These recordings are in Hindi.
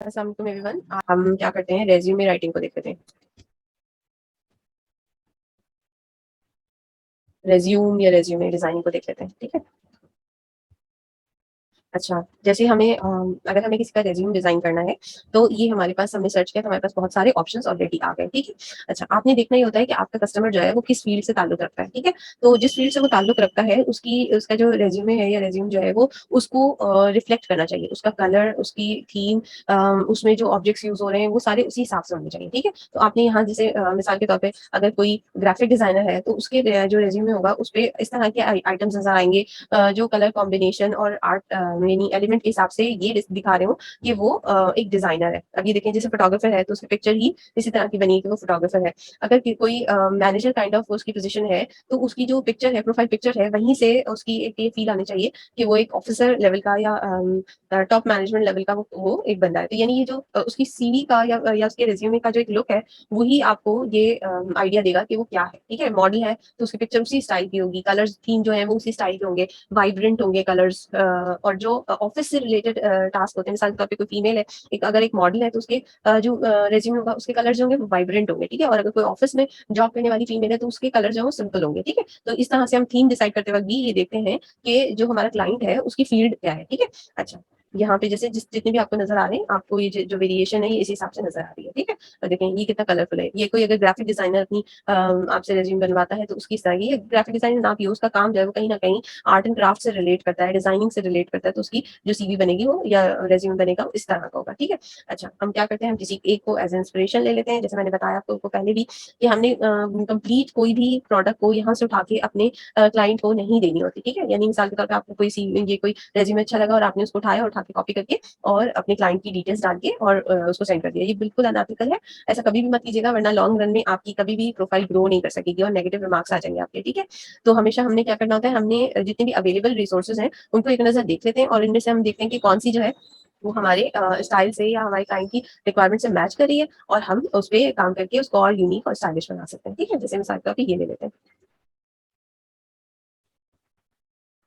अस्सलाम एवरीवन। हम क्या करते हैं, रेज्यूमे राइटिंग को देख लेते हैं। रेज्यूम या रेज्यूमे डिजाइनिंग को देख लेते हैं, ठीक है। अच्छा, जैसे हमें अगर हमें किसी का रेज़्यूमे डिज़ाइन करना है, तो ये हमारे पास हमने सर्च किया तो हमारे पास बहुत सारे ऑप्शंस ऑलरेडी आ गए, ठीक है। अच्छा, आपने देखना ये होता है कि आपका कस्टमर जो है वो किस फ़ील्ड से ताल्लुक रखता है, ठीक है। तो जिस फ़ील्ड से वो ताल्लुक रखता है उसकी उसका जो रेज़्यूमे है या रेज़्यूम जो है वो उसको रिफ्लेक्ट करना चाहिए। उसका कलर, उसकी थीम, उसमें जो ऑब्जेक्ट्स यूज़ हो रहे हैं वो सारे उसी हिसाब से होने चाहिए, ठीक है। तो आपने यहाँ जैसे मिसाल के तौर पे अगर कोई ग्राफ़िक डिज़ाइनर है तो उसके जो रेज़्यूमे होगा उसपे इस तरह के आइटम्स नज़र आएँगे, जो कलर कॉम्बिनेशन और आर्ट यानी एलिमेंट के हिसाब से ये दिखा रहे हो कि वो एक डिजाइनर है। अब ये देखें, जैसे फोटोग्राफर है तो उसकी पिक्चर ही इसी तरह की बनी है कि वो फोटोग्राफर है। अगर कोई मैनेजर काइंड ऑफ उसकी पोजीशन है तो उसकी जो पिक्चर है, प्रोफाइल पिक्चर है, वहीं से उसकी एक ये फील आनी चाहिए कि वो एक ऑफिसर लेवल का या टॉप मैनेजमेंट लेवल का वो एक बंदा है। तो यानी ये जो उसकी सीवी का या उसके रिज्यूमे का जो एक लुक है, वही आपको ये आइडिया देगा कि वो क्या है, ठीक है। मॉडल है तो उसकी पिक्चर उसी स्टाइल की होगी, कलर्स थीम जो है वो उसी स्टाइल के होंगे, वाइब्रेंट होंगे कलर्स। और जो ऑफिस से रिलेटेड टास्क होते हैं, मिसाल के तौर पे कोई फीमेल है, अगर एक मॉडल है तो उसके जो रेज्यूमे होगा उसके कलर जो होंगे वो वाइब्रेंट होंगे, ठीक है। और अगर कोई ऑफिस में जॉब करने वाली फीमेल है तो उसके कलर जो है वो सिंपल होंगे, ठीक है। तो इस तरह से हम थीम डिसाइड करते वक्त भी ये देखते हैं कि जो हमारा क्लाइंट है उसकी फील्ड क्या है, ठीक है। अच्छा, यहाँ पे जैसे जितने भी आपको नजर आ रहे हैं, आपको ये जो वेरिएशन है ये इस हिसाब से नजर आ रही है, ठीक है। और देखें ये कितना कलरफुल है। ये कोई अगर ग्राफिक डिजाइनर अपनी आपसे रेज्यूम बनवाता है तो उसकी इस तरह की ग्राफिक डिजाइनर ना भी हो, उसका काम जो है वो कहीं ना कहीं आर्ट एंड क्राफ्ट से रिलेट करता है, डिजाइनिंग से रिलेट करता है, तो उसकी जो सीवी बनेगी वो या रेज्यूमे बनेगा वो इस तरह का होगा, ठीक है। अच्छा, हम क्या करते हैं, हम किसी एक को एज इंस्पिरेशन ले लेते हैं। जैसे मैंने बताया आपको पहले भी कि हमने कंप्लीट कोई भी प्रोडक्ट को यहाँ से उठा के अपने क्लाइंट को नहीं देनी होती, ठीक है। यानी मिसाल के तौर पर आपको कोई ये कोई रेज्यूमे अच्छा लगा और आपने उसको उठाया, उठा के कॉपी करके और अपने क्लाइंट की डिटेल्स डाल के और उसको सेंड कर दिया। ये बिल्कुल अनएथिकल है। ऐसा कभी भी मत कीजिएगा, वरना लॉन्ग रन में आपकी कभी भी प्रोफाइल ग्रो नहीं कर सकेगी और नेगेटिव रिमार्क्स आ जाएंगे आपके, ठीक है। तो हमेशा हमने क्या करना होता है, हमने जितने भी अवेलेबल रिसोर्सेज हैं उनको एक नज़र देख लेते हैं और इनमें से हम देखते हैं कि कौन सी जो है वो हमारे स्टाइल से या हमारे क्लाइंट की रिक्वायरमेंट से मैच कर रही है, और हम उस पे काम करके उसको और यूनिक और स्टाइलिश बना सकते हैं, ठीक है। जैसे मिसाल के तौर पे ये ले लेते हैं,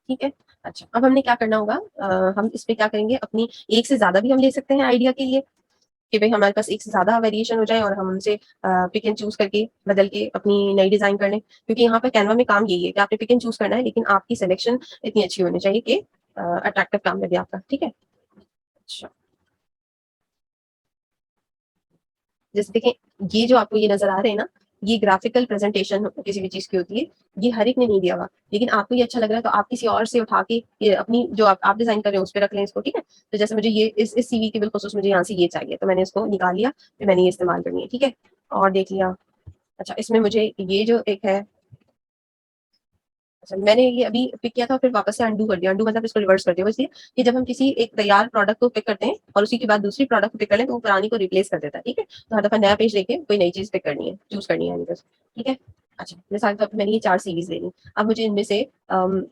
ठीक है। अच्छा, अब हमने क्या करना होगा, हम इस पे क्या करेंगे, अपनी एक से ज्यादा भी हम ले सकते हैं आइडिया के लिए कि भाई हमारे पास एक से ज्यादा वेरिएशन हो जाए और हम उनसे पिक एंड चूज करके बदल के अपनी नई डिजाइन कर लें। क्योंकि यहाँ पर कैनवा में काम यही है कि आपने पिक एंड चूज करना है, लेकिन आपकी सिलेक्शन इतनी अच्छी होनी चाहिए कि अट्रैक्टिव काम लगे आपका, ठीक है। अच्छा, जैसे देखें, ये जो आपको ये नजर आ रहे हैं ना, ये ग्राफिकल प्रेजेंटेशन किसी भी चीज की होती है। ये हर एक ने नहीं दिया हुआ, लेकिन आपको ये अच्छा लग रहा है तो आप किसी और से उठा के ये अपनी जो आप डिजाइन कर रहे हो उस पर रख लें इसको, ठीक है। तो जैसे मुझे ये इस सीवी के बिल्कुल मुझे यहाँ से ये चाहिए तो मैंने इसको निकाल लिया, फिर मैंने ये इस्तेमाल करनी है, ठीक है। और देख लिया। अच्छा, इसमें मुझे ये जो एक है, अच्छा मैंने ये अभी पिक किया था फिर वापस से अंडू कर दिया। अंडू मतलब इसको रिवर्स कर दिया, वो इसलिए कि जब हम किसी एक तैयार प्रोडक्ट को पिक करते हैं और उसी के बाद दूसरी प्रोडक्ट को पिक कर लें तो वो पुरानी को रिप्लेस कर देता है, ठीक है। तो हर दफा नया पेज लेके कोई नई चीज पिक करनी है, चूज करनी है बस, ठीक है। अच्छा, मिसाल के तौर पर मैंने ये 4 सीरीज ले ली। अब मुझे इनमें से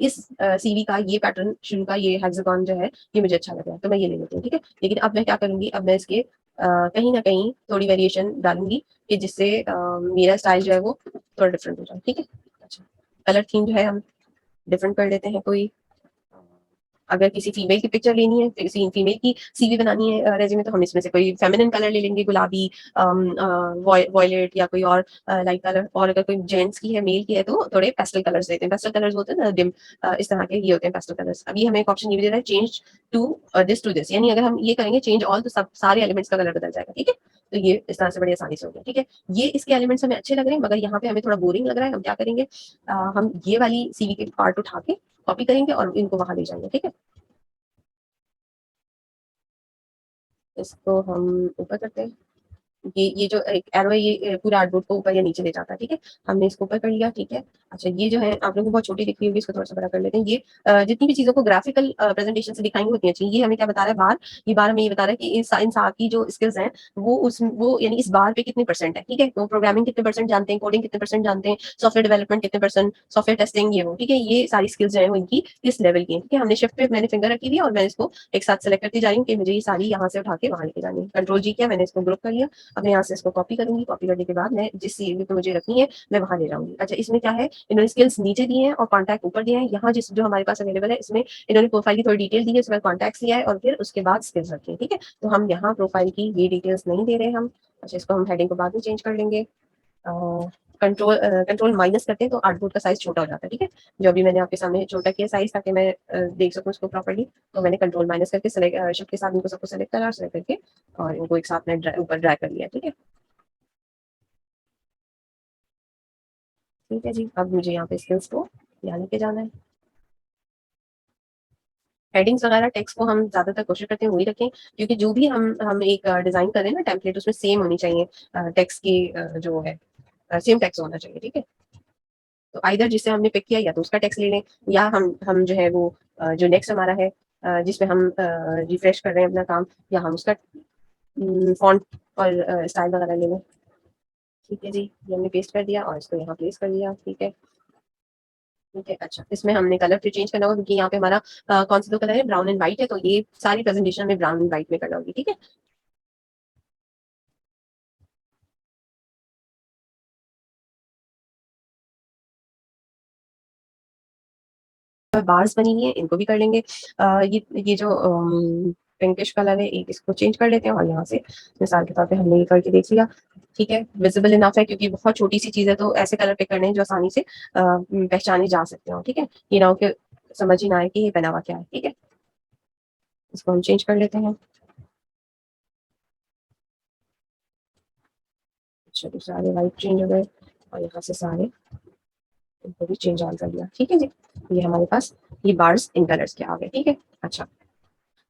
इस सीवी का ये पैटर्न शुरू का ये हेक्सागोन जो है ये मुझे अच्छा लग रहा है तो मैं ये ले लेती हूँ, ठीक है। लेकिन अब मैं क्या करूंगी, अब मैं इसके कहीं ना कहीं थोड़ी वेरिएशन डालूंगी कि जिससे मेरा स्टाइल जो है वो थोड़ा डिफरेंट हो जाए, ठीक है। अच्छा, कलर थीम जो है हम डिफरेंट कर लेते हैं कोई। अगर किसी फीमेल की पिक्चर लेनी है, किसी फीमेल की सीवी बनानी है रेज्यूमे, तो हम इसमें से कोई फेमिनिन कलर ले लेंगे, गुलाबी, वॉयलेट या कोई और लाइट कलर। और अगर कोई जेंट्स की है, मेल की है, तो थोड़े पेस्टल कलर्स लेते हैं। पेस्टल कलर्स होते हैं ना डिम, इस तरह के ये होते हैं पेस्टल कलर्स। अभी हमें एक ऑप्शन ये भी दे रहा है, चेंज टू दिस, यानी अगर हम ये करेंगे चेंज ऑल तो सब सारे एलिमेंट्स का कलर बदल जाएगा, ठीक है। तो ये इस तरह से बड़ी आसानी से हो गया, ठीक है। ये इसके एलिमेंट्स हमें अच्छे लग रहे हैं, मगर यहाँ पे हमें थोड़ा बोरिंग लग रहा है। हम क्या करेंगे, हम ये वाली सीवी के पार्ट उठा के कॉपी करेंगे और इनको वहां ले जाएंगे, ठीक है। इसको हम ऊपर करते हैं। ये जो एक एरो है ये पूरे आर्टबोर्ड को ऊपर या नीचे ले जाता है, ठीक है। हमने इसको ऊपर कर लिया, ठीक है। अच्छा, ये जो है आप लोगों को बहुत छोटी दिख रही होगी, इसको थोड़ा सा बड़ा कर लेते हैं। ये जितनी भी चीजों को ग्राफिकल प्रेजेंटेशन से दिखाई होती है चाहिए। ये हमें क्या बता रहा है, बार, ये बार हमें ये बता रहा है कि इन साल की जो स्किल्स हैं वो यानी इस बार पे कितने परसेंट है, ठीक है। तो प्रोग्रामिंग कितने परसेंट जानते हैं, कोडिंग कितने परसेंट जानते हैं, सॉफ्टवेयर डेवलपमेंट कितने परसेंट, सॉफ्टवेयर टेस्टिंग ये वो, ठीक है। ये सारी स्किल्स जो है वो इनकी किस लेवल की है, ठीक है। हमने शिफ्ट पे मैंने फिंगर रखी हुई है और मैं इसको एक साथ सेलेक्ट करती जा रही हूँ कि मुझे ये सारी यहाँ से उठा के वहां लेके जानी है। कंट्रोल जी किया, मैंने इसको ग्रुप कर लिया अब मैं यहाँ से इसको कॉपी करूँगी, कॉपी करने के बाद मैं जिस सीवी पे मुझे रखनी है, मैं वहाँ ले जाऊँगी। अच्छा, इसमें क्या है, इन्होंने स्किल्स नीचे दिए हैं और कॉन्टैक्ट ऊपर दिए हैं। यहाँ जिस जो हमारे पास अवेलेबल है, इसमें इन्होंने प्रोफाइल की थोड़ी डिटेल दी है, उसके बाद कॉन्टैक्ट्स दिया है और फिर उसके बाद स्किल्स रखी है, ठीक है? तो हम यहाँ प्रोफाइल की ये डिटेल्स नहीं दे रहे हम। अच्छा, इसको हम हेडिंग को बाद में चेंज कर लेंगे। कंट्रोल माइनस करते हैं तो आर्टबोर्ड का साइज छोटा हो जाता है, ठीक है? जो अभी मैंने आपके सामने छोटा किया साइज ताकि मैं देख सकूँ इसको प्रॉपर्ली, तो मैंने कंट्रोल माइनस करके सेलेक्ट शिफ्ट के साथ इनको सबको सेलेक्ट करा, सेलेक्ट करके और इनको एक साथ में ऊपर ड्रैग कर लिया, ठीक है? ठीक है जी, अब मुझे यहाँ पे स्किल्स को यहाँ लेके जाना है। हेडिंग्स वगैरह टेक्स्ट को हम ज्यादातर कोशिश करते हैं वही रखें, क्योंकि जो भी हम एक डिजाइन करें ना टेम्पलेट, उसमें सेम होनी चाहिए टेक्स्ट की जो है सेम टेक्स्ट होना चाहिए, ठीक है? तो आइदर जिसे हमने पिक किया या तो उसका टेक्स्ट ले लें, या हम जो है वो जो नेक्स्ट हमारा है जिसमें हम रिफ्रेश कर रहे हैं अपना काम, या हम उसका फॉन्ट और स्टाइल वगैरह ले लें। ठीक है जी, ये हमने पेस्ट कर दिया और इसको यहाँ प्लेस कर दिया, ठीक है? ठीक है, अच्छा, इसमें हमने कलर फिर चेंज करना होगा, क्योंकि यहाँ पे हमारा कौन सा तो कलर है, ब्राउन एंड व्हाइट है, तो ये सारी प्रेजेंटेशन में ब्राउन एंड व्हाइट में करना होगी, ठीक है? बार्स बनी हुई है, इनको भी कर लेंगे। ये जो पिंकिश कलर है, एक इसको चेंज कर लेते हैं और यहाँ से मिसाल के तौर पे हमने ये करके देख लिया, ठीक है? विजिबल इनफ है, क्योंकि बहुत छोटी सी चीज है, तो ऐसे कलर पिक करने हैं जो आसानी से पहचाने जा सकते हो, ठीक है? ये ना हो कि समझ ही ना आए कि ये पहनावा क्या है, ठीक है? इसको हम चेंज कर लेते हैं। अच्छा, तो सारे वाइट चेंज हो गए और यहाँ से सारे इनको भी चेंज ऑन कर दिया, ठीक है जी? ये हमारे पास ये बार्स इन कलर्स के आ गए, ठीक है? अच्छा,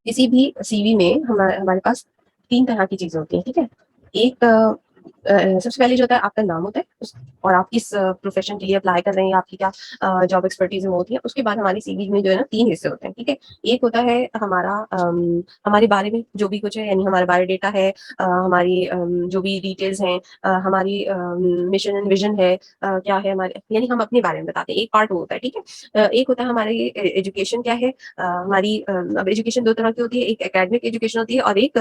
किसी भी सीवी में हमारे हमारे पास 3 तरह की चीज़ें होती हैं, ठीक है? एक सबसे पहले जो होता है आपका नाम होता है और आप किस प्रोफेशन के लिए अप्लाई कर रहे हैं, आपकी क्या जॉब एक्सपर्टीज वो होती है। उसके बाद हमारी सीवी में जो है ना 3 हिस्से होते हैं, ठीक है? एक होता है हमारा हमारे बारे में जो भी कुछ है, यानी हमारा बायोडेटा है, हमारी जो भी डिटेल्स हैं, हमारी मिशन एंड विजन है, क्या है हमारे, यानी हम अपने बारे में बताते हैं, एक पार्ट वो होता है, ठीक है? एक होता है हमारी एजुकेशन क्या है, हमारी अब एजुकेशन 2 तरह की होती है, एक एकेडमिक एजुकेशन होती है और एक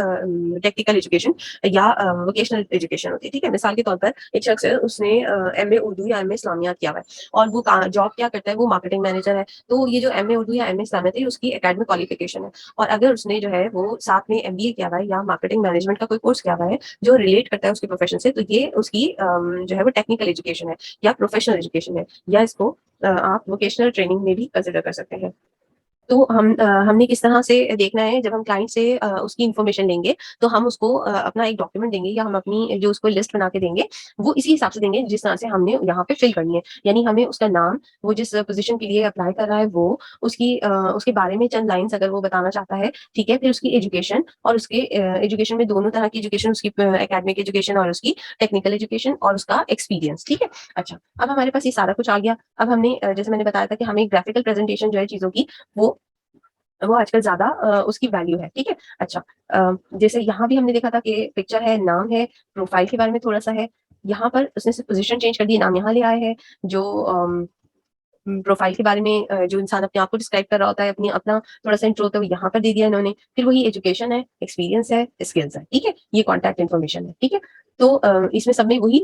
टेक्निकल एजुकेशन या वोकेशनल एजुकेशन होती है, ठीक है? मिसाल के तौर पर एक शख्स है, उसने एमए उर्दू या एमए इस्लामियात किया हुआ है और वो जॉब क्या करता है, वो मार्केटिंग मैनेजर है। तो ये जो एमए उर्दू या एमए इस्लामियात है, ये उसकी एकेडमिक क्वालिफिकेशन है। और अगर उसने जो है वो साथ में एमबीए किया हुआ है या मार्केटिंग मैनेजमेंट का कोई कोर्स किया हुआ है जो रिलेट करता है उसके प्रोफेशन से, तो ये उसकी जो है वो टेक्निकल एजुकेशन है या प्रोफेशनल एजुकेशन है, या इसको आप वोकेशनल ट्रेनिंग में भी कंसिडर कर सकते हैं। तो हमने किस तरह से देखना है, जब हम क्लाइंट से उसकी इन्फॉर्मेशन लेंगे, तो हम उसको अपना एक डॉक्यूमेंट देंगे या हम अपनी जो उसको लिस्ट बना के देंगे, वो इसी हिसाब से देंगे जिस तरह से हमने यहाँ पे फिल करनी है। यानी हमें उसका नाम, वो जिस पोजीशन के लिए अप्लाई कर रहा है वो, उसके बारे में चंद लाइन्स अगर वो बताना चाहता है, ठीक है? फिर उसकी एजुकेशन और उसके एजुकेशन में दोनों तरह की एजुकेशन, उसकी एकेडमिक एजुकेशन और उसकी टेक्निकल एजुकेशन और उसका एक्सपीरियंस, ठीक है? अच्छा, अब हमारे पास ये सारा कुछ आ गया। अब हमने जैसे मैंने बताया था कि हमें ग्राफिकल प्रेजेंटेशन जो है चीज़ों की, वो आजकल ज़्यादा उसकी वैल्यू है, ठीक है? अच्छा, जैसे यहाँ भी हमने देखा था कि पिक्चर है, नाम है, प्रोफाइल के बारे में थोड़ा-सा है। यहाँ पर उसने सिर्फ़ पोज़ीशन चेंज कर दी, नाम यहाँ ले आए हैं। जो प्रोफाइल के बारे में जो इंसान अपने आप को डिस्क्राइब कर रहा होता है, अपनी अपना थोड़ा-सा इंट्रो होता है, वो यहाँ पर दे दिया इन्होंने। फिर वही एजुकेशन है, एक्सपीरियंस है, स्किल्स है, ठीक है? ये कॉन्टैक्ट इन्फॉर्मेशन है, ठीक है? तो इसमें सब में वही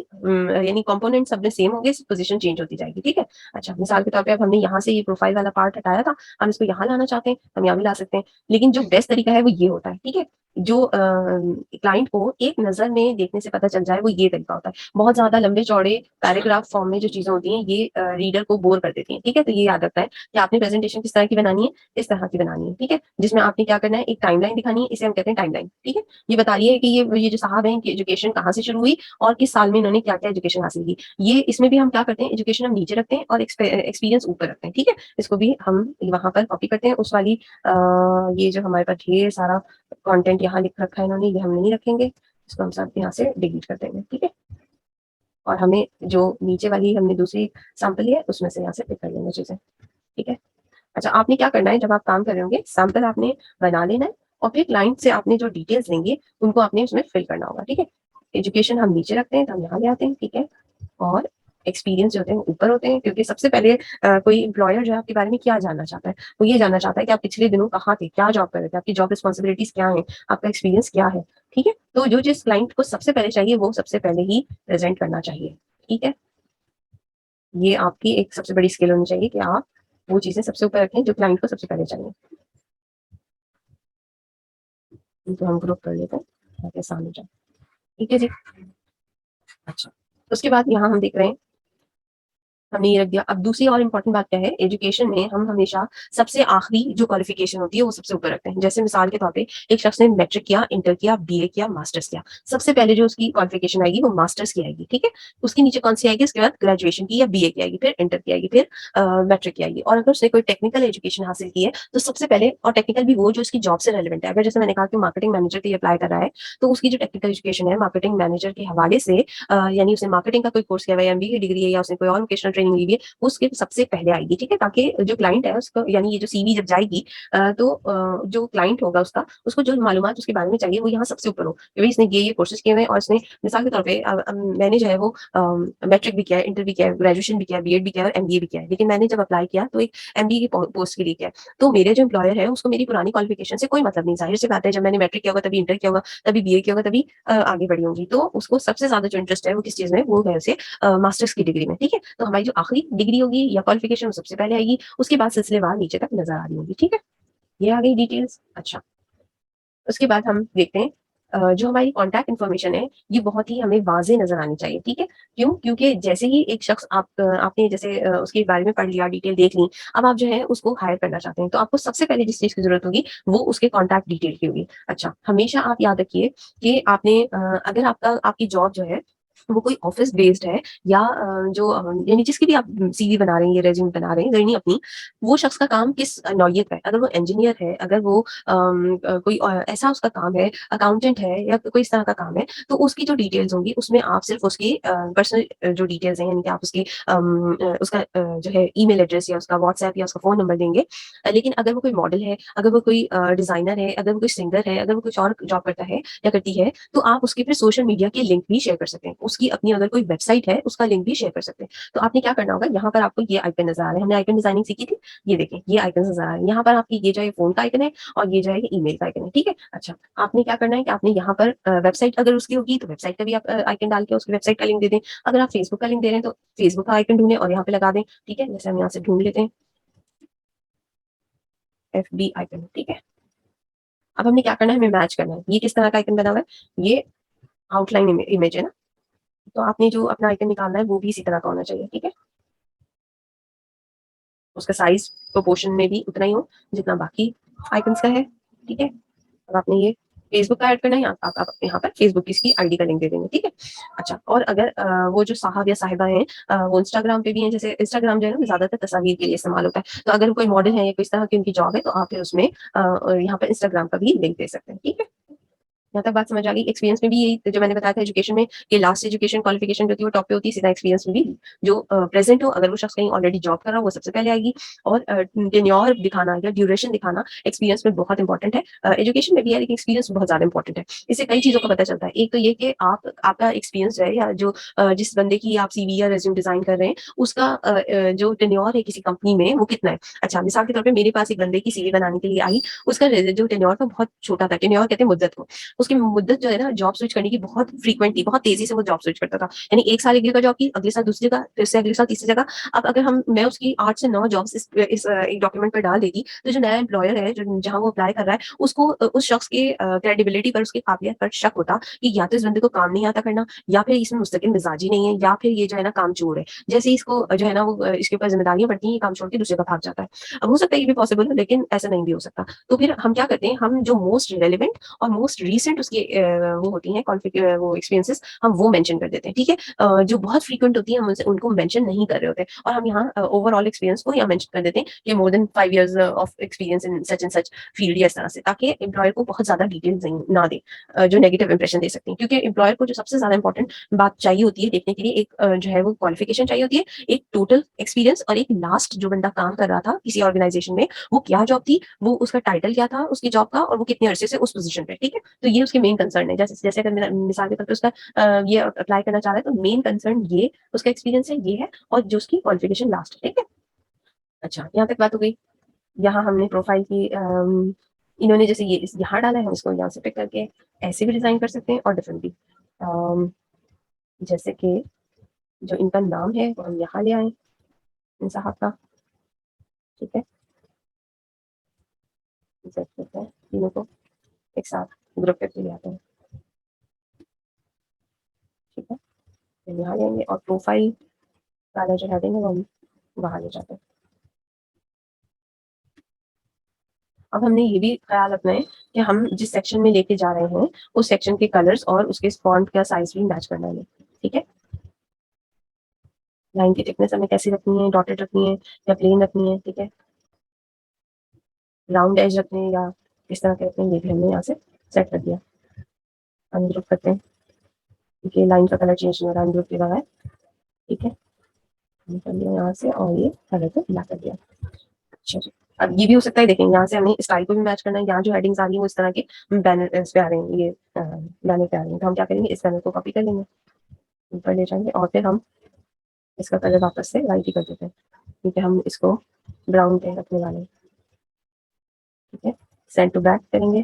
यानी कंपोनेंट सब में सेम होंगे, सिर्फ पोज़ीशन चेंज होती जाएगी, ठीक है? अच्छा, मिसाल के तौर पे अब हमने यहाँ से ये प्रोफाइल वाला पार्ट हटाया था, हम इसको यहाँ लाना चाहते हैं, हम यहाँ भी ला सकते हैं। लेकिन जो बेस्ट तरीका है वो ये होता है, ठीक है? जो क्लाइंट को एक नज़र में देखने से पता चल जाए, वो ये तरीका होता है। बहुत ज़्यादा लंबे-चौड़े पैराग्राफ फॉर्म में जो चीज़ें होती हैं, ये रीडर को बोर कर देती हैं, ठीक है? तो ये याद रखना है कि आपने प्रेज़ेंटेशन किस तरह की बनानी है, इस तरह की बनानी है, ठीक है? जिसमें आपने क्या करना है, एक टाइमलाइन दिखानी है, इसे हम कहते हैं टाइमलाइन, ठीक है? ये बता रही है कि ये जो साहब हैं, इनकी एजुकेशन कहाँ से शुरू हुई और किस साल में इन्होंने क्या-क्या एजुकेशन हासिल की। ये इसमें भी हम क्या करते हैं, एजुकेशन हम नीचे रखते हैं और एक्सपीरियंस ऊपर रखते हैं, ठीक है? इसको भी हम वहाँ पर कॉपी करते हैं, उस वाली ये जो हमारे पास ढेर सारा कंटेंट यहाँ लिख रखा है इन्होंने, ये हम नहीं रखेंगे। इसको हम सब यहाँ से डिलीट कर देंगे, ठीक है? और हमें जो नीचे वाली हमने दूसरी सैंपल ली है, उसमें से यहाँ से पिक कर लेंगे चीज़ें, ठीक है? अच्छा, आपने क्या करना है जब आप काम कर रहे होंगे, सैंपल आपने बना लेना है और फिर क्लाइंट से आपने जो डिटेल्स लेंगे, उनको आपने उसमें फिल करना होगा, ठीक है? एजुकेशन हम नीचे रखते हैं, तो हम यहाँ ले आते हैं, ठीक है? और एक्सपीरियंस जो होते हैं वो ऊपर होते हैं, क्योंकि सबसे पहले कोई एम्प्लॉयर जो है आपके बारे में क्या जानना चाहता है? वो ये जानना चाहता है कि आप पिछले दिनों कहाँ थे? क्या जॉब कर रहे थे? आपकी जॉब रिस्पॉन्सिबिलिटीज़ क्या हैं? आपका एक्सपीरियंस क्या है? ठीक है? तो जो जिस क्लाइंट को सबसे पहले चाहिए वो सबसे पहले ही प्रेज़ेंट करना चाहिए, ठीक है? ये आपकी एक सबसे बड़ी स्किल होनी चाहिए कि आप वो चीज़ें सबसे ऊपर रखें जो क्लाइंट को सबसे पहले चाहिए। इनको हम ग्रुप कर लेते हैं ताकि आसान हो जाए। ठीक है जी? अच्छा, उसके बाद यहाँ हम देख रहे हैं हमने ये रख दिया। अब दूसरी और इम्पोर्टेंट बात क्या है, एजुकेशन में हम हमेशा सबसे आखिरी जो क्वालिफिकेशन होती है वो सबसे ऊपर रखते हैं। जैसे मिसाल के तौर पे एक शख्स ने मैट्रिक किया, इंटर किया, बीए किया, मास्टर्स किया। सबसे पहले जो उसकी क्वालिफिकेशन आएगी वो मास्टर्स की आएगी, ठीक है? उसके नीचे कौन सी आएगी? उसके बाद ग्रेजुएशन की या बीए की आएगी, फिर इंटर की आएगी, फिर मैट्रिक की आएगी। और अगर उसने कोई टेक्निकल एजुकेशन हासिल की है तो सबसे पहले, और टेक्निकल भी वो जो उसकी जॉब से रेलेवेंट है। अगर जैसे मैंने कहा कि मार्केटिंग मैनेजर के लिए अप्लाई कर रहा है, तो उसकी जो टेक्निकल एजुकेशन है मार्केटिंग मैनेजर के हवाले से यानी उसने मार्केटिंग का कोई कोर्स किया हुआ है, एमबीए की डिग्री है या उसने कोई और वोकेशनल ट्रेनिंग ली हुई है, वो उसके सबसे पहले आएगी, ठीक है? ताकि जो क्लाइंट है उसको, यानी ये जो सीवी जब जाएगी तो जो क्लाइंट होगा उसका, उसको जो मालूमात उसके बारे में चाहिए वो यहाँ सबसे ऊपर हो कि भई इसने ये कोर्सेज़ किए हुए हैं और इसने मिसाल के तौर पे मैंने जो है वो मैट्रिक भी किया है, इंटर भी किया है, ग्रेजुएशन भी किया है, बीएड भी किया है और एमबीए भी किया है। लेकिन मैंने जब अप्लाई किया तो एक एमबीए की पोस्ट के लिए किया है। तो मेरे जो एम्प्लॉयर है उसको मेरी पुरानी क्वालिफिकेशन से कोई मतलब नहीं। ज़ाहिर-सी बात है जब मैंने मैट्रिक किया होगा तभी इंटर किया होगा, तभी बीए किया होगा, तभी आगे बढ़ी होंगी। तो उसको सबसे ज़्यादा जो इंटरेस्ट है वो किस चीज़ में, वो है उसे मास्टर्स की डिग्री में, ठीक है? तो हमारी जो आखिरी डिग्री होगी या क्वालिफिकेशन वो सबसे पहले आएगी, उसके बाद सिलसिलेवार नीचे तक नज़र आ रही होगी, ठीक है? ये आ गई डिटेल्स। अच्छा, उसके बाद हम देखते हैं जो हमारी कॉन्टैक्ट इन्फॉर्मेशन है, ये बहुत ही हमें वाज़ेह नज़र आनी चाहिए, ठीक है? क्यों? क्योंकि जैसे ही एक शख्स आपने जैसे उसके बारे में पढ़ लिया, डिटेल देख ली, अब आप जो है उसको हायर करना चाहते हैं, तो आपको सबसे पहले जिस चीज़ की ज़रूरत होगी, वो उसके कॉन्टैक्ट डिटेल की होगी। अच्छा, हमेशा आप याद रखिए कि आपने अगर आपकी जॉब जो है, वो कोई ऑफ़िस बेस्ड है या यानी जिसकी भी आप सीवी बना रहे हैं या रिज़्यूम बना रहे हैं, यानी अपनी, वो शख्स का काम किस नौइयत का है। अगर वो इंजीनियर है, अगर वो कोई ऐसा उसका काम है, अकाउंटेंट है या कोई इस तरह का काम है, तो उसकी जो डिटेल्स होंगी उसमें आप सिर्फ़ उसकी पर्सनल जो डिटेल्स हैं, यानी कि आप उसकी उसका जो है ईमेल एड्रेस या उसका व्हाट्सएप या उसका फ़ोन नंबर देंगे। लेकिन अगर वो कोई मॉडल है, अगर वो कोई डिज़ाइनर है, अगर वो कोई सिंगर है, अगर वो कुछ और जॉब करता है या करती है, तो आप उसके फिर सोशल मीडिया के लिंक भी शेयर कर सकते हैं। उसकी अपनी अगर कोई वेबसाइट है, उसका लिंक भी शेयर कर सकते हैं। तो आपने क्या करना होगा, यहाँ पर आपको ये आइकन नज़र आ रहा है, हमने आइकन डिज़ाइनिंग सीखी थी, ये देखें, ये आइकन्स नज़र आ रहे हैं। यहाँ पर आपकी ये जो है फ़ोन का आइकन है और ये जो है ये ईमेल का आइकन है, ठीक है? अच्छा, आपने क्या करना है कि आपने यहाँ पर वेबसाइट अगर उसकी होगी तो वेबसाइट का भी आप आइकन डाल के उसकी वेबसाइट का लिंक दे दें। अगर आप फेसबुक का लिंक दे रहे हैं तो फेसबुक का आइकन ढूँढें और यहाँ पे लगा दें, ठीक है? जैसे हम यहाँ से ढूँढ लेते हैं, एफबी आइकन, ठीक है? अब हमने क्या करना है, हमें मैच करना है। ये किस तरह का आइकन बना हुआ है? ये आउटलाइन इमेज है ना? तो आपने जो अपना आइकन निकालना है वो भी इसी तरह का होना चाहिए, ठीक है? उसका साइज़ प्रोपोर्शन में भी उतना ही हो जितना बाकी आइकन्स का है, ठीक है? अब आपने ये फेसबुक का ऐड करना है, आप यहाँ पर फेसबुक की इसकी आईडी का लिंक दे देंगे, ठीक है? अच्छा, और अगर वो जो साहब या साहिबा हैं वो इंस्टाग्राम पे भी हैं, जैसे इंस्टाग्राम जो है ना ज़्यादातर तस्वीर के लिए इस्तेमाल होता है। तो अगर कोई मॉडल है या किस तरह की उनकी जॉब है तो आप फिर उसमें यहाँ पर इंस्टाग्राम का भी लिंक दे सकते हैं, ठीक है? यहाँ तक बात समझ आ गई। एक्सपीरियंस में भी यही जो मैंने बताया था एजुकेशन में कि लास्ट एजुकेशन क्वालिफिकेशन जो होती है वो टॉप पे होती है, सीधा एक्सपीरियंस में भी जो प्रेज़ेंट हो, अगर वो शख्स कहीं ऑलरेडी जॉब कर रहा हो वो सबसे पहले आएगी। और टेन्योर दिखाना या ड्यूरेशन दिखाना एक्सपीरियंस में बहुत इंपॉर्टेंट है। एजुकेशन में भी है लेकिन एक्सपीरियंस बहुत ज़्यादा इंपॉर्टेंट है। इससे कई चीज़ों का पता चलता है। एक तो ये कि आपका एक्सपीरियंस जो है या जो जिस बंदे की आप सीवी या रिज़्यूम डिज़ाइन कर रहे हैं उसका जो टेन्योर है किसी कंपनी में वो कितना है। अच्छा, मिसाल के तौर पे मेरे पास एक बंदे की सीवी बनाने के लिए आई, उसका जो टेन्योर था बहुत छोटा था। टेन्योर कहते हैं मुद्दत को। उसकी मुद्दत जो है ना जॉब स्विच करने की बहुत फ्रीक्वेंट थी, बहुत तेज़ी से वो जॉब स्विच करता था। यानी 1 साल एक जगह जॉब की, अगले साल दूसरी जगह, फिर से अगले साल तीसरी जगह। अब अगर मैं उसकी 8 से 9 जॉब्स इस एक डॉक्यूमेंट पर डाल देती, तो जो नया एम्प्लॉयर है, जो जहाँ वो अप्लाई कर रहा है, उसको उस शख्स के क्रेडिबिलिटी पर, उसकी काबिलियत पर शक होता कि या तो इस बंदे को काम नहीं आता करना, या फिर इसमें मुस्तकिल मिजाजी नहीं है, या फिर ये जो है ना कामचोर है। जैसे ही इसको जो है ना वो इसके ऊपर ज़िम्मेदारियाँ बढ़ती हैं, ये काम छोड़ के दूसरी जगह भाग जाता है। अब हो सकता है ये भी पॉसिबल हो, लेकिन ऐसा नहीं भी हो सकता। तो फिर हम क्या करते हैं, हम जो मोस्ट रिलेवेंट और मोस्ट रीसेंट उसकी वो होती हैं वो एक्सपीरियंसेस, हम वो मेंशन कर देते हैं, ठीक है? जो बहुत फ्रीक्वेंट होती है हम उनसे उनको मेंशन नहीं कर रहे होते हैं और हम यहाँ ओवरऑल एक्सपीरियंस को यहाँ मेंशन कर देते हैं कि more than 5 years of experience in such and such field या इस तरह से, ताकि एम्प्लॉयर को बहुत ज़्यादा डिटेल्स ना दें जो नेगेटिव इंप्रेशन दे सकती हैं। क्योंकि एम्प्लॉयर को जो सबसे ज़्यादा इंपॉर्टेंट बात चाहिए होती है देखने के लिए, एक जो है वो क्वालिफिकेशन चाहिए होती है, एक टोटल एक्सपीरियंस और एक लास्ट जो बंदा काम कर रहा था किसी ऑर्गेनाइजेशन में, वो क्या जॉब थी, वो उसका टाइटल क्या था उसकी जॉब का और वो कितने अरसे से उस पोज़ीशन पे, ठीक है? तो ये उसके मेन कंसर्न है। जैसे जैसे अगर मेरा मिसाल के तौर पे उसका ये अप्लाई करना चाह रहा है तो मेन कंसर्न ये उसका एक्सपीरियंस है, ये है और जो उसकी क्वालिफिकेशन लास्ट है, ठीक है? अच्छा, यहाँ तक बात हो गई। यहाँ हमने प्रोफाइल की इन्होंने जैसे ये इस यहाँ डाला है, हम इसको यहाँ से पिक करके ऐसे भी डिजाइन कर सकते हैं और डिफरेंट भी। अम, जैसे कि जो इनका नाम है वो हम यहाँ ले आए इन साहब का, ठीक है। इंसर्ट करते हैं तीनों को एक साथ ग्रुप करके ले आते हैं, ठीक है। फिर यहाँ लेंगे और प्रोफाइल वाला जो हेडिंग है वो हम वहाँ ले जाते हैं। अब हमने ये भी ख्याल रखना है कि हम जिस सेक्शन में लेके जा रहे हैं उस सेक्शन के कलर्स और उसके फॉन्ट का साइज भी मैच करना है, ठीक है। लाइन की थिकनेस हमें कैसी रखनी है, डॉटेड रखनी है या प्लेन रखनी है, ठीक है। राउंड एज रखने हैं या किस तरह के रखने हैं, ये भी हमने यहाँ से सेट कर दिया। अनग्रुप करते हैं क्योंकि लाइन का कलर चेंज नहीं हो रहा, अनग्रुप किया हुआ है, ठीक है। कर लिया यहाँ से और ये कलर को फिला कर दिया। अच्छा जी, अब ये भी हो सकता है, देखें यहाँ से हमें स्टाइल को भी मैच करना है। यहाँ जो हेडिंग्स आ रही है वो इस तरह के बैनर इस पे आ रहे हैं, ये बैनर पे आ रहे हैं, तो हम क्या करेंगे, इस बैनर को कॉपी कर लेंगे, ऊपर ले जाएंगे और फिर हम इसका कलर वापस से वाइट ही कर देते हैं, क्योंकि हम इसको ब्राउन पे रखने वाले हैं, ठीक है। सेंड टू बैक करेंगे,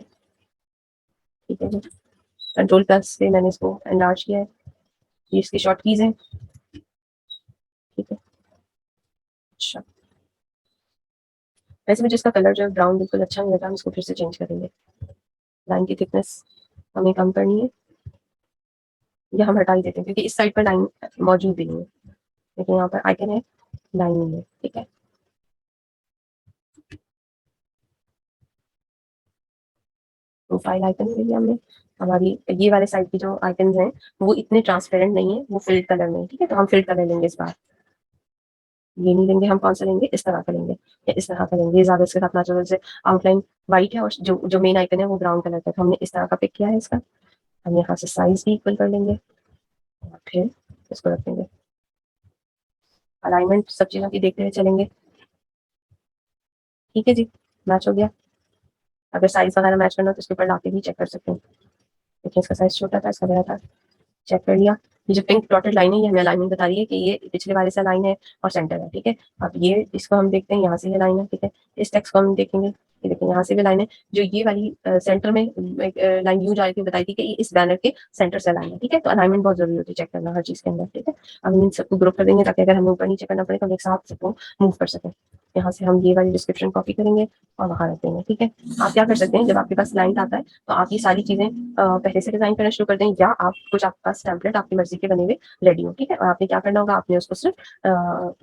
ठीक है जी। कंट्रोल प्लस से मैंने इसको एनलार्ज किया है, ये इसकी शॉर्ट कीज है, ठीक है। अच्छा, वैसे मुझे इसका कलर जो है ब्राउन बिल्कुल अच्छा नहीं लगा, हम इसको फिर से चेंज करेंगे। लाइन की थिकनेस हमें कम करनी है, या हम हटा ही देते हैं क्योंकि इस साइड पर लाइन मौजूद भी नहीं है, लेकिन यहाँ पर आइकन है, लाइन नहीं है, ठीक है। प्रोफाइल आइकन ले लिया हमने। हमारी ये वाले साइड की जो आइकन हैं वो इतने ट्रांसपेरेंट नहीं है, वो फिल्ड कलर में है, ठीक है। तो हम फिल्ड कलर लेंगे इस बार, ये नहीं लेंगे, हम कौन सा लेंगे, इस तरह का लेंगे या इस तरह का लेंगे, ये ज्यादा इसके साथ मैच होगा। जैसे आउटलाइन व्हाइट है और जो मेन आइकन है वो ब्राउन कलर का है, तो हमने इस तरह का पिक किया है इसका। हम यहाँ से साइज भी इक्वल कर लेंगे और फिर इसको रख देंगे। अलाइनमेंट सब चीजों की देखते हुए चलेंगे, ठीक है जी। मैच हो गया। अगर साइज वगैरह मैच करना हो तो इसके ऊपर लाके भी चेक कर सकते हैं। देखिए इसका साइज छोटा था, इसका बड़ा था, चेक कर लिया। ये जो पिंक डॉटेड लाइन है ये हमें अलाइनमेंट बता रही है कि ये पिछले वाले से लाइन है और सेंटर है, ठीक है। अब ये इसको हम देखते हैं, यहाँ से ये लाइन है, ठीक है। इस टेक्स्ट को हम देखेंगे, ये देखिए यहाँ से भी लाइन है। जो ये वाली सेंटर में लाइन यूं जा रही थी, बताई थी कि ये इस बैनर के सेंटर से लाइन है, ठीक है। तो अलाइनमेंट बहुत जरूरी होती है चेक करना हर चीज के अंदर, ठीक है। अब हम इन सबको ग्रुप कर देंगे ताकि अगर हमें ऊपर नीचे करना पड़े तो हम एक साथ सबको मूव कर सकें। यहाँ से हम ये वाली डिस्क्रिप्शन कॉपी करेंगे और वहां रख देंगे, ठीक है। आप क्या कर सकते हैं, जब आपके पास क्लाइंट आता है तो आप ये सारी चीजें पहले से डिजाइन करना शुरू कर दें, या आप कुछ आपके पास टेम्पलेट आपकी मर्जी के बने हुए रेडी हो, ठीक है। और आपने क्या करना होगा, आपने उसको सिर्फ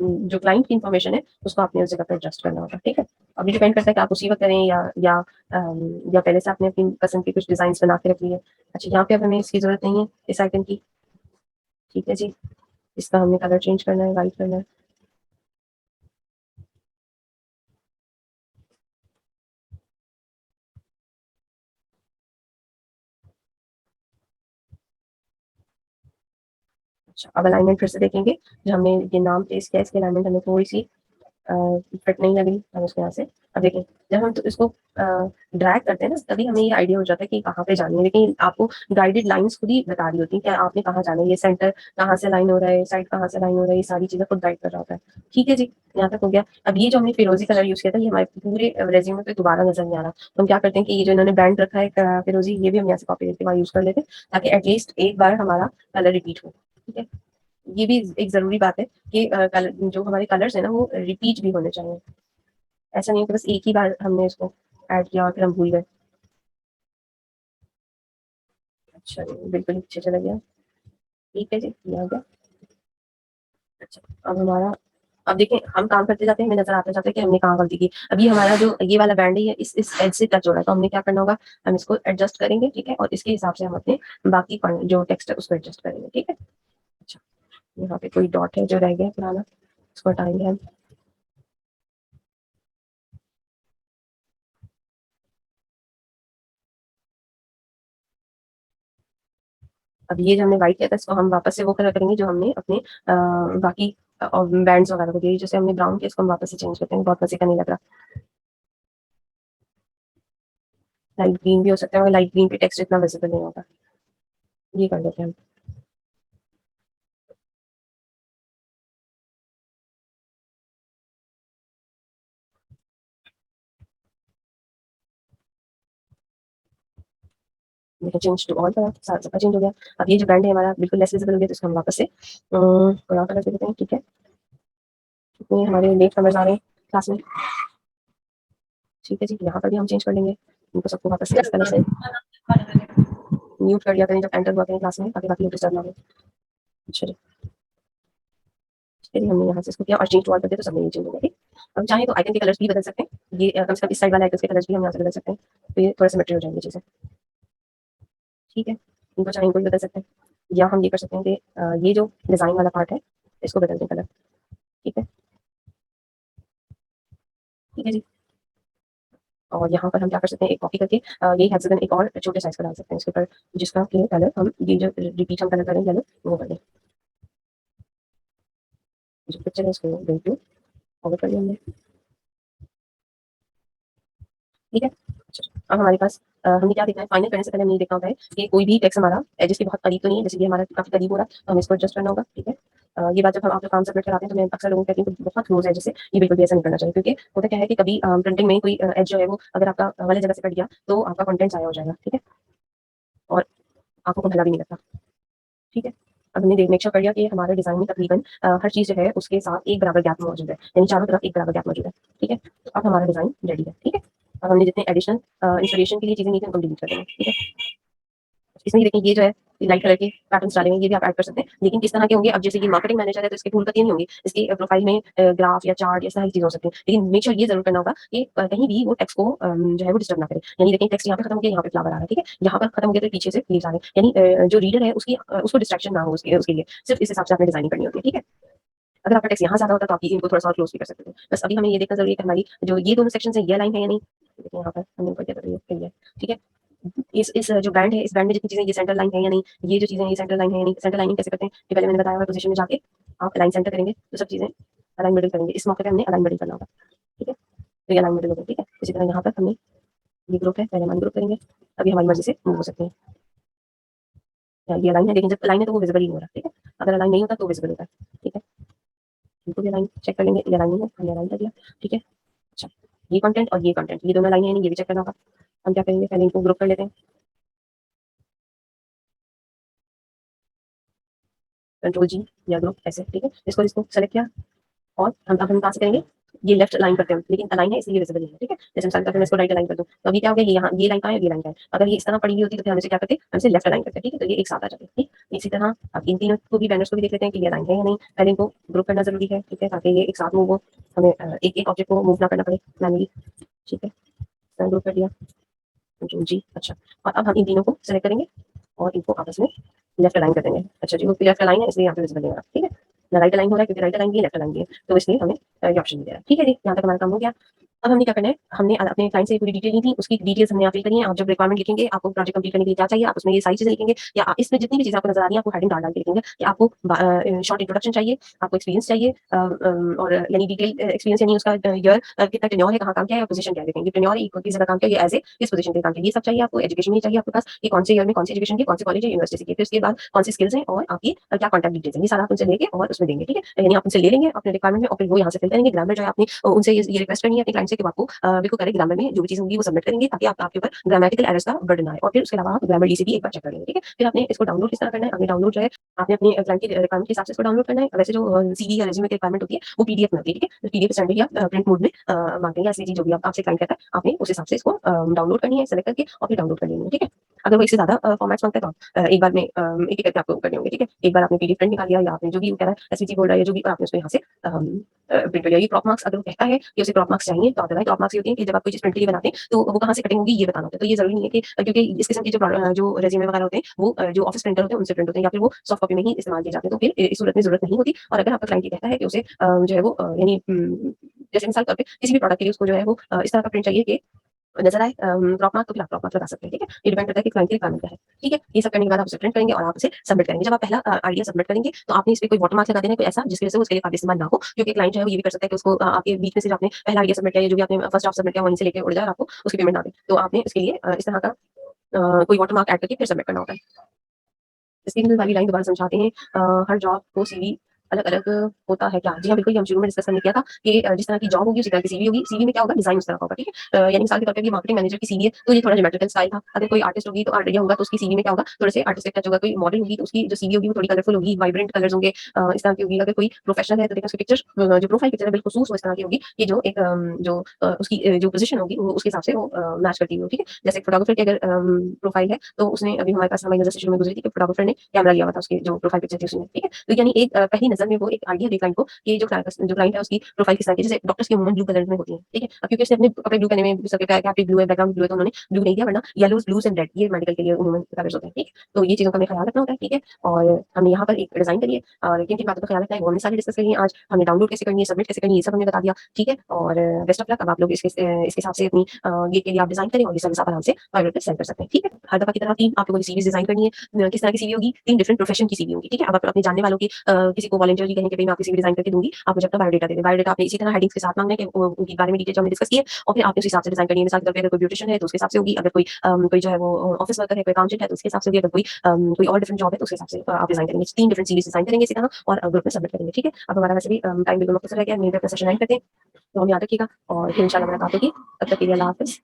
जो क्लाइंट की इन्फॉर्मेशन है उसको आपने उस जगह पर एडजस्ट करना होगा, ठीक है। अभी डिपेंड करता है कि आप उसी वक्त करें या पहले से आपने अपनी पसंद की कुछ डिजाइन बना के रख ली है। अच्छा, यहाँ पे अब हमें इसकी जरूरत नहीं है इस आइकन की, ठीक है जी। इसका हमने कलर चेंज करना है, वाइट करना है। अच्छा, अब अलाइनमेंट फिर से देखेंगे। जो हमने ये नाम प्लेस किया इसकी अलाइनमेंट हमें थोड़ी सी फिट नहीं लग रही, हम उसके यहाँ से अब देखें। जब हम तो इसको ड्रैग करते हैं ना तभी हमें ये आइडिया हो जाता है कि कहाँ पे जानी है, लेकिन आपको गाइडेड लाइंस खुद ही बता रही होती है कि आपने कहाँ जाना है, ये सेंटर कहाँ से लाइन हो रहा है, साइड कहाँ से लाइन हो रहा है, ये सारी चीजें खुद गाइड कर रहा होता है, ठीक है जी। यहाँ तक हो गया। अब ये जो हमने फिरोजी कलर यूज किया था ये हमारे पूरे रेज्यूमे पे दोबारा नजर नहीं आ रहा, तो हम क्या करते हैं कि ये जो इन्होंने बैंड रखा है फिरोजी, ये भी हम यहाँ से कॉपी करके वहाँ यूज कर लेते हैं ताकि एटलीस्ट एक बार हमारा कलर रिपीट हो, ठीक है। ये भी एक जरूरी बात है कि कलर जो हमारे कलर्स है ना वो रिपीट भी होने चाहिए। ऐसा नहीं है कि बस एक ही बार हमने इसको ऐड किया और फिर हम भूल गए। अच्छा, बिल्कुल ही अच्छे चला गया, ठीक है जी, ये आ गया। अच्छा, अब हमारा, अब देखें हम काम करते जाते हैं, हमें नजर आते जाते हैं कि हमने कहाँ गलती की। अभी हमारा जो ये वाला बैंड है ये इस एज से टच हो रहा है, तो हमने क्या करना होगा, हम इसको एडजस्ट करेंगे, ठीक है। और इसके हिसाब से हम अपने बाकी जो टेक्स्ट है उसको एडजस्ट करेंगे, ठीक है। अच्छा, यहाँ पे कोई डॉट है जो रह गया पुराना, उसको हटाएंगे हम। अब ये जो हमने व्हाइट किया था इसको हम वापस से वो कलर करेंगे जो हमने अपने बाकी बैंड्स वगैरह को दिए, जैसे हमने ब्राउन किया इसको हम वापस से चेंज करते हैं, बहुत मजे का नहीं लग रहा। लाइट ग्रीन भी हो सकता है मगर लाइट ग्रीन पे टेक्स्ट इतना विजिबल नहीं होगा, ये कर लेते हैं हम। देखिए चेंज टू ऑल का सबका चेंज हो गया। अब ये जो ब्रांड है हमारा बिल्कुल लेस विजिबल हो गया, तो इसको हम वापस से थोड़ा कलर दे देते हैं। ठीक है, कितने हमारे लेट कमर्स आ रहे हैं क्लास में। ठीक है जी, यहाँ पर भी हम चेंज कर लेंगे इनको सबको वापस से इस कलर से म्यूट कर दिया करें जब एंटर हुआ करें क्लास में, ताकि बाकी डिस्टर्ब ना हो। अच्छा जी, चलिए हमने यहाँ से इसको किया और चेंज टू ऑल कर दिया, तो सब में ये चेंज हो गया। ठीक, हम चाहें तो आइकन के कलर्स भी बदल सकते हैं। ये कम से कम इस साइड वाला आइकन के कलर्स भी हम यहाँ से बदल सकते हैं, तो ये थोड़ा सिमेट्री हो जाएंगी चीज़ें। ठीक है, इनको चाहें इनको भी बदल सकते हैं, या हम ये कर सकते हैं कि ये जो डिज़ाइन वाला पार्ट है इसको बदल दें कलर। ठीक है, ठीक है जी। और यहाँ पर हम क्या कर सकते हैं, एक कॉपी करके ये हेक्सागन एक और छोटे साइज का डाल सकते हैं इसके ऊपर, जिसका कि कलर हम ये जो रिपीट हम कलर करें येलो वो कर दें। जो पिक्चर है इसको बिल्कुल फॉरवर्ड कर दिया हमने। ठीक है, अब हमारे पास हमें क्या देखना है, फाइनल करने से पहले हमें ये देखना होता है कि कोई भी टेक्स्ट हमारा एजेस के बहुत करीब तो नहीं है, जैसे कि हमारा काफी करीब हो रहा है, तो हमें इसको एडजस्ट करना होगा। ठीक है, ये बात जब हम आप लोग काम सबमिट कराते हैं तो मैं अक्सर लोगों को कहती हूँ कि बहुत क्लोज है, जैसे ये बिल्कुल भी ऐसा नहीं करना चाहिए, क्योंकि होता क्या है कि कभी प्रिंटिंग में कोई एज जो है वो अगर आपका वाले जगह से कट गया तो आपका कंटेंट जाया हो जाएगा। ठीक है, और आंखों को भला भी नहीं लगता। ठीक है, अब हमने मेक श्योर कर लिया कि हमारे डिजाइन में तकरीबन हर चीज जो है उसके साथ एक बराबर गैप मौजूद है, यानी चारों तरफ एक बराबर गैप मौजूद है। ठीक है, तो अब हमारा डिजाइन रेडी है। ठीक है, अब हमने जितने एडिशनल इंस्पिरेशन के लिए चीजें नहीं थी उनको डिलीट कर देंगे। ठीक है, इसमें देखिए ये जो है लाइट कलर के पैटर्न्स डालेंगे, ये भी आप ऐड कर सकते हैं, लेकिन किस तरह के होंगे, अब जैसे कि मार्केटिंग मैनेजर है तो इसके फूल पत्ती नहीं होंगे, इसकी प्रोफाइल में ग्राफ या चार्ट या सारी चीजें हो सकती हैं, लेकिन मेक श्योर ये जरूर करना होगा कि कहीं भी वो टेक्स्ट को जो है वो डिस्टर्ब ना करे, यानी देखिए टेक्स्ट यहाँ पे खत्म हो गया, यहाँ पे फ्लावर आ रहा है। ठीक है, यहाँ पर खत्म हो गया तो पीछे से लीव्स आ रहे हैं, यानी जो रीडर है उसकी उसको डिस्ट्रैक्शन ना हो उसके लिए, सिर्फ इस हिसाब से आपने डिजाइनिंग करनी होती है। ठीक है, अगर आपका टेक्स्ट यहाँ ज्यादा होता तो आप इनको थोड़ा सा क्लोज भी कर सकते थे। बस अभी हमें ये देखना जरूरी है कि हमारी जो ये दोनों सेक्शन है ये लाइन है या नहीं। देखिए यहाँ पर हमने ऊपर क्या कर रही है। ठीक है, इस जो ब्रांड है इस ब्रांड में जितनी चीजें ये सेंटर लाइन है या नहीं, ये जो चीजें ये सेंटर लाइन है या नहीं। सेंटर लाइनिंग कैसे करते हैं, ये पहले मैंने बताया हुआ पोजीशन में जाके आप अलाइन सेंटर करेंगे तो सब चीजें अलाइन मिडिल करेंगे। इस मौके पे हमने अलाइन मिडिल करना होगा। ठीक है, तो ये अलाइन मिडिल हो गया। ठीक है, इसी तरह यहाँ पर हमने ये ग्रुप है, पहले हम ग्रुप करेंगे, अभी हमारी मर्जी से मूव हो सकते हैं। ये अलाइन है, लेकिन जब अलाइन है तो वो विजिबल ही नहीं हो रहा। ठीक है, अगर अलाइन नहीं होता तो विजिबल होता है। ठीक है, इनको भी अलाइन चेक कर लेंगे, ये अलाइन नहीं है हमने अलाइन कर दिया। ठीक है, अच्छा ये कंटेंट और ये कंटेंट ये दोनों लाइन है नहीं, ये भी चेक करना होगा। हम क्या करेंगे, पहले इनको ग्रुप कर लेते हैं, कंट्रोल जी या ग्रुप ऐसे। ठीक है, इसको इसको सेलेक्ट किया और हम कहाँ से करेंगे, ये लेफ्ट अलाइन करते हैं, लेकिन अलाइन है इसलिए विजिबल नहीं है। ठीक है, जैसे मिसाल के तौर पे मैं इसको राइट अलाइन कर दूं तो अभी क्या हो गया, ये यहाँ ये लाइन का है, ये लाइन का है। अगर ये इस तरह पड़ी हुई होती तो फिर हम इसे क्या करते, हम इसे लेफ्ट अलाइन करते। ठीक है, तो ये एक साथ आ जाते हैं। ठीक, इसी तरह अब इन तीनों को भी बैनर्स को भी देख लेते हैं कि ये लाइन है या नहीं, पहले इनको ग्रुप करना जरूरी है। ठीक है, ताकि ये एक साथ मूव हो, हमें एक एक ऑब्जेक्ट को मूव ना करना पड़े मैनुअली। ठीक है, ग्रुप कर दिया, कंट्रोल जी। अच्छा, और अब हम इन तीनों को सेलेक्ट करेंगे और इनको आपस में लेफ्ट अलाइन कर देंगे। अच्छा जी, वो लेफ्ट अलाइन है इसलिए यहाँ पे विजिबल नहीं हो रहा। ठीक है, ना राइट अलाइन हो रहा है क्योंकि राइट अलाइन भी है लेफ्ट अलाइन भी है, तो इसलिए हमें ये ऑप्शन मिल रहा है। ठीक है जी, यहाँ तक हमारा काम हो गया। अब हमने क्या करना है, हमने अपने क्लाइंट से पूरी डिटेल ली थी, उसकी डिटेल्स हमने यहाँ फिल करी है। आप जब रिक्वायरमेंट लिखेंगे, आपको प्रोजेक्ट कंप्लीट करने के लिए क्या चाहिए, आप उसमें ये सारी चीजें लिखेंगे, या इसमें जितनी भी चीजें आपको नजर आ रही है आपको हेडिंग डाल डाल के लिखेंगे कि आपको शॉर्ट इंट्रोडक्शन चाहिए, आपको एक्सपीरियंस चाहिए, और यानी डिटेल एक्सपीरियंस यानी उसका ईयर कितना टेन्योर है, कहाँ काम किया है, और पोजीशन क्या है, देखेंगे टेन्योर किस जगह काम किया, ये एज ए किस पोजीशन पे काम किया, ये सब चाहिए आपको। एजुकेशन भी चाहिए आपके पास, ये कौन से ईयर में कौन सी एजुकेशन की, कौन से कॉलेज या यूनिवर्सिटी की, फिर उसके बाद कौन सी स्किल्स हैं और आपकी क्या कॉन्टैक्ट डिटेल्स हैं, ये सारा आप उनसे लेके और उसमें देंगे। ठीक है, यानी आप उनसे ले लेंगे अपने रिक्वायरमेंट में और फिर वो यहाँ से फिल करेंगे। ग्रामर जो है आपने उनसे ये रिक्वेस्ट करनी है अपने क्लाइंट से कि वो आपको बिल्कुल करेक्ट ग्रामर में जो भी चीज होंगी वो सबमिट करेंगे, ताकि आपके ऊपर ग्रामेटिकल एरर्स का बर्डन ना आए। और फिर उसके अलावा आप ग्रामर से भी एक बार चेक कर लेंगे। ठीक है, फिर आपने इसको डाउनलोड किस तरह करना है, आपने डाउनलोड जो है आपने अपने क्लाइंट की रिक्वायरमेंट के हिसाब से इसको डाउनलोड करना है। वैसे जो सीवी या रेज्यूमे की रिक्वायरमेंट होती है वो पीडीएफ में होती है। ठीक है, पीडीएफ स्टैंडर्ड या प्रिंट मोड में मांगते हैं, या एसवीजी जो भी आपसे क्लाइंट कहता है आपने उस हिसाब से इसको डाउनलोड करनी है, सेलेक्ट करके और फिर डाउनलोड कर लेंगे। ठीक है, अगर वो इससे ज्यादा फॉर्मेट्स मांगते हैं तो एक बार में एक एक करके आपको करने होंगे। ठीक है, एक बार आपने पीडीएफ प्रिंट निकाल लिया या आपने जो भी कह रहा है एसवीजी बोल रहा है या जो भी आपने उसको यहाँ से प्रिंट कर लिया। ये क्रॉप मार्क्स अगर वो कहता है कि उसे क्रॉप मार्क्स चाहिए तो आता है। क्रॉप मार्क्स ये होती है कि जब आप कोई चीज प्रिंट के लिए बनाते हैं तो वो कहाँ से कटिंग होगी ये बताना होता है। तो ये जरूरी नहीं है कि क्योंकि इस किस्म के जो रेज्यूमे वगैरह होते हैं वो जो ऑफिस प्रिंटर होते हैं उनसे प्रिंट होते हैं या फिर वो सॉफ्ट कॉपी में ही इस्तेमाल किए जाते हैं, तो फिर इस सूरत में जरूरत नहीं होती। और अगर आपका क्लाइंट ये कहता है कि उसे जो है वो यानी जैसे मिसाल तौर पे किसी भी प्रोडक्ट के लिए उसको जो है वो इस तरह का प्रिंट चाहिए कि नजर आए क्रॉप मार्क, तो फिर आप क्रॉप मार्क लगा सकते हैं। ठीक है, ये डिपेंड करता है कि क्लाइंट की रिक्वायरमेंट क्या है। ठीक है, ये सब करने के बाद आप उसे प्रिंट करेंगे और आप उसे सबमिट करेंगे। जब आप पहला आइडिया सबमिट करेंगे तो आपने इस पे कोई वाटरमार्क लगा देना है, कोई ऐसा जिसकी वजह से उसके लिए काफी इस्तेमाल ना हो, क्योंकि क्लाइंट जो है वो ये भी कर सकता है कि उसको आपके बीच में से जो आपने पहला आइडिया सबमिट किया या जो भी आपने फर्स्ट ड्राफ्ट सबमिट किया वहीं से लेके उड़ जाए और आपको उसकी पेमेंट ना दे। तो आपने इसके लिए इस तरह का कोई वाटरमार्क ऐड करके फिर सबमिट करना होता है। इसकी भी वाली लाइन दोबारा समझाते हैं। हर जॉब को सीवी अलग-अलग होता है क्या? जी हाँ, बिल्कुल, ये हम शुरू में डिस्कस हमने किया था कि जिस तरह की जॉब होगी उसी तरह की सीवी होगी। सीवी में क्या होगा, डिज़ाइन उस तरह का होगा, ठीक है? यानी मिसाल के तौर पे अभी मार्केटिंग मैनेजर की सीवी है, तो ये थोड़ा ज्योमेट्रिकल स्टाइल था। अगर कोई आर्टिस्ट होगी तो ये होगा, तो उसकी सीवी में क्या होगा, थोड़े से आर्टिस्टिक टच होगा। कोई मॉडल होगी तो उसकी जो सीवी होगी वो थोड़ी कलरफुल होगी, वाइब्रेंट कलर्स होंगे, इस तरह की होगी। अगर कोई प्रोफेशनल है तो देखिए उसकी पिक्चर जो प्रोफाइल पिक्चर है बिल्कुल खसूस वो इस तरह की होगी कि जो एक उसकी जो पोज़ीशन होगी वो उसके हिसाब से वो मैच करती हुई, ठीक है? जैसे फोटोग्राफर की अगर प्रोफाइल है तो उसने अभी हमारे पास हमारी नज़र से शुरू में गुज़री थी कि फोटोग्राफर ने कैमरा लिया हुआ था उसकी जो प्रोफाइल पिक्चर थी उसमें, ठीक है? तो यानी एक पहली नज़र में वो एक आइडिया दे क्लाइंट को कि जो क्लाइंट है उसकी प्रोफाइल किस तरह की, जैसे डॉक्टर्स की अमूमन ब्लू कलर में होती है, ठीक है? अब क्योंकि उसने अपने कपड़े ब्लू पहने हुए हैं, सबके कैप ब्लू है, बैकग्राउंड ब्लू है, तो उन्होंने ब्लू नहीं दिया, वरना येलोज़, ब्लूज़ एंड रेड ये मेडिकल के लिए अमूमन कलर्स होते हैं, ठीक है? तो ये चीज़ों का हमें ख्याल रखना होता है, ठीक है? और हमने यहाँ पर एक डिज़ाइन करी है और किन-किन बातों का ख्याल रखना है वो हमने सारी डिस्कस करी है आज। हमने डाउनलोड कैसे करनी है, सबमिट कैसे करनी है, ये सब हमने बता दिया, ठीक है? और बेस्ट ऑफ लक। अब आप लोग इसके हिसाब से अपनी ये के लिए आप डिज़ाइन करें और ये सर्विस आप आराम से बायोडेटा पे सेंड कर सकते हैं, ठीक है? हर दफ़ा की तरह 3 आप लोगों को सीवीज़ डिज़ाइन करनी है। किस तरह की सीवी होगी? 3 डिफरेंट प्रोफेशन की सीवी होगी, ठीक है? अब आप अपने जानने वालों की किसी को वॉलंटियरली कहें कि भई मैं आपकी सीवी डिज़ाइन करके दूँगी, आप मुझे अपना बायोडेटा दे दें। बायोडेटा आपने इसी तरह हेडिंग्स के साथ माँगना है कि उनके बारे में डिटेल जो हमने डिस्कस की है और फिर आपने उस हिसाब से डिज़ाइन करनी है। मिसाल के तौर पे अगर कोई ब्यूटिशियन है तो उसके हिसाब से होगी, अगर कोई जो है वो ऑफिस वर्कर है, कोई अकाउंटेंट है तो उसके हिसाब से होगी, अगर कोई और डिफरेंट जॉब है तो उसके हिसाब से आप डिज़ाइन करेंगे। 3 डिफरेंट सीरीज़ डिज़ाइन करेंगे इसी तरह और ग्रुप में सबमिट करेंगे, ठीक है? अब हमारा वैसे भी टाइम बिल्कुल मुख्तसर रह गया है, यहीं पे अपना सेशन एंड करते हैं। तो हमें याद रखिएगा और फिर इंशाल्लाह मुलाकात होगी। तब तक के लिए अल्लाह हाफ़िज़।